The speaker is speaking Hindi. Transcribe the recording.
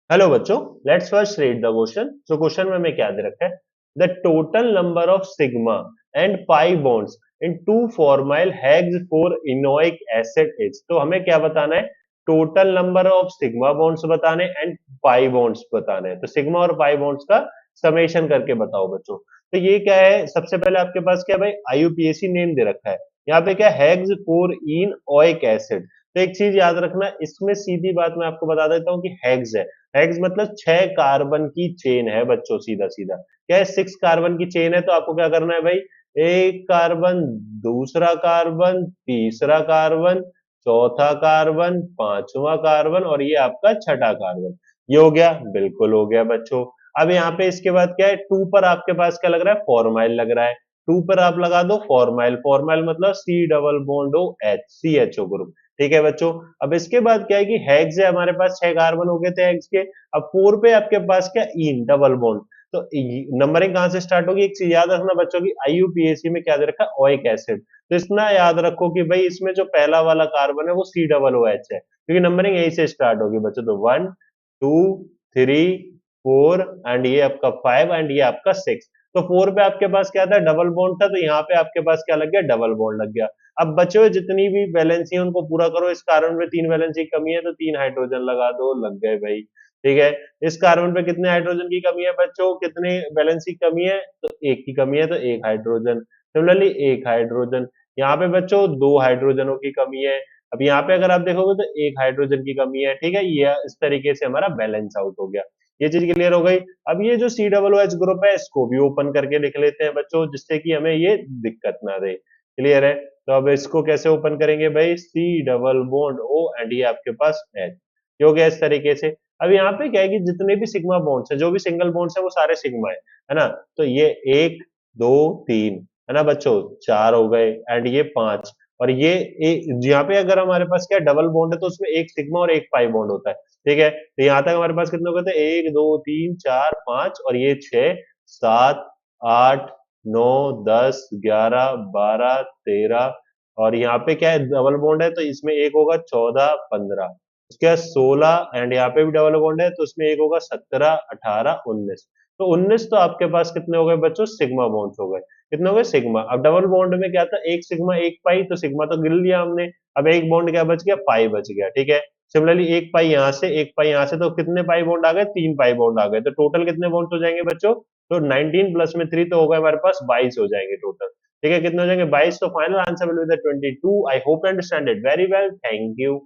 हेलो बच्चों, let's first read the question. जो क्वेश्चन में हमें क्या दे रखा है? The total number of sigma and pi bonds in two formyl hex four enoic acid is. तो हमें क्या बताना है? Total number of sigma bonds बताने एंड पाई बॉन्ड्स बताने हैं। तो सिग्मा और पाई बॉन्ड्स का समेशन करके बताओ बच्चों। तो ये क्या है? सबसे पहले आपके पास क्या है भाई? आईयूपीएसी नेम दे रखा है। यहाँ पे क्या? Hex four enoic acid. तो एक चीज याद रखना, इसमें सीधी बात मैं आपको बता देता हूँ कि हेक्स है। हेक्स मतलब 6 कार्बन की चेन है बच्चों, सीधा सीधा क्या है? 6 कार्बन की चेन है। तो आपको क्या करना है भाई? एक कार्बन, दूसरा कार्बन, तीसरा कार्बन, चौथा कार्बन, पांचवा कार्बन और ये आपका छठा कार्बन। ये हो गया? बिल्कुल हो गया बच्चों। अब यहाँ पे इसके बाद क्या है? टू पर आपके पास क्या लग रहा है? फॉर्माइल लग रहा है। टू पर आप लगा दो फॉर्माइल। फॉर्माइल मतलब C double bond O H, C H O group. ठीक है बच्चों। अब इसके बाद क्या है कि हेक्स है, हमारे पास 6 कार्बन हो गए थे हेक्स के। अब 4 पे आपके पास क्या? In double bond. तो नंबरिंग कहां से स्टार्ट होगी? एक चीज याद रखना बच्चों की, आईयूपीएसी में क्या दे रखा है? Oic acid. तो इतना याद रखो कि भाई इसमें जो पहला वाला कार्बन है वो सी डबल ओ एच है, क्योंकि नंबरिंग यही से स्टार्ट होगी बच्चों। तो 1 2 3 4 एंड ये आपका 5 एंड ये आपका 6। तो 4 पे आपके पास क्या था? डबल बॉन्ड था। तो यहाँ पे आपके पास क्या लग गया? डबल बॉन्ड लग गया। अब बचे हुए जितनी भी वैलेंसी है उनको पूरा करो। इस कार्बन में 3 वैलेंसी की कमी है तो 3 हाइड्रोजन लगा दो, लग गए भाई। ठीक है। इस कार्बन पे कितने हाइड्रोजन की कमी है बच्चों? कितने वैलेंसी की कमी है? तो एक की कमी है, तो एक हाइड्रोजन। सिमिलरली एक हाइड्रोजन। यहाँ पे बच्चों 2 हाइड्रोजनों की कमी है। अब यहाँ पे अगर आप देखोगे तो एक हाइड्रोजन की कमी है। ठीक है, ये इस तरीके से हमारा बैलेंस आउट हो गया। ये चीज क्लियर हो गई। अब ये जो C double O H group है इसको भी ओपन करके लिख लेते हैं बच्चों, जिससे कि हमें ये दिक्कत ना रहे। क्लियर है? तो अब इसको कैसे ओपन करेंगे भाई? C double bond O and ये आपके पास एच। ये हो गया इस तरीके से। अब यहाँ पे क्या है कि जितने भी सिग्मा बॉन्ड्स है, जो भी सिंगल बॉन्ड्स है वो सारे सिग्मा है ना? तो ये एक, दो, तीन है ना बच्चों, 4 हो गए एंड ये 5। और ये यहाँ पे अगर हमारे पास क्या डबल बॉन्ड है तो उसमें एक सिग्मा और एक पाई बॉन्ड होता है। ठीक है, तो यहाँ तक हमारे पास कितने हो गए थे? 1 2 3 4 5 और ये 6 7 8 9 10 11 12 13। और यहाँ पे क्या है? डबल बॉन्ड है तो इसमें एक होगा 14 15। उसके बाद 16 एंड यहाँ पे भी डबल बॉन्ड है तो उसमें एक होगा 17 18 19। तो 19 तो आपके पास कितने हो गए बच्चों? सिग्मा बॉन्ड्स हो गए। कितने हो गए? सिग्मा। अब डबल बॉन्ड में क्या था? एक सिग्मा एक पाई, तो सिग्मा तो गिन लिया हमने। अब एक बॉन्ड क्या बच गया? पाई बच गया। ठीक है। सिमिलरली एक पाई यहाँ से एक पाई यहाँ से, तो कितने पाई बॉन्ड आ गए? 3 पाई बॉन्ड आ गए। तो टोटल कितने बॉन्ड हो जाएंगे बच्चों? तो 19 प्लस में 3 तो हो गए हमारे पास 22 हो जाएंगे टोटल। ठीक है, कितने हो जाएंगे? 22। तो final answer will be the 22। I hope you understand it very well. Thank you.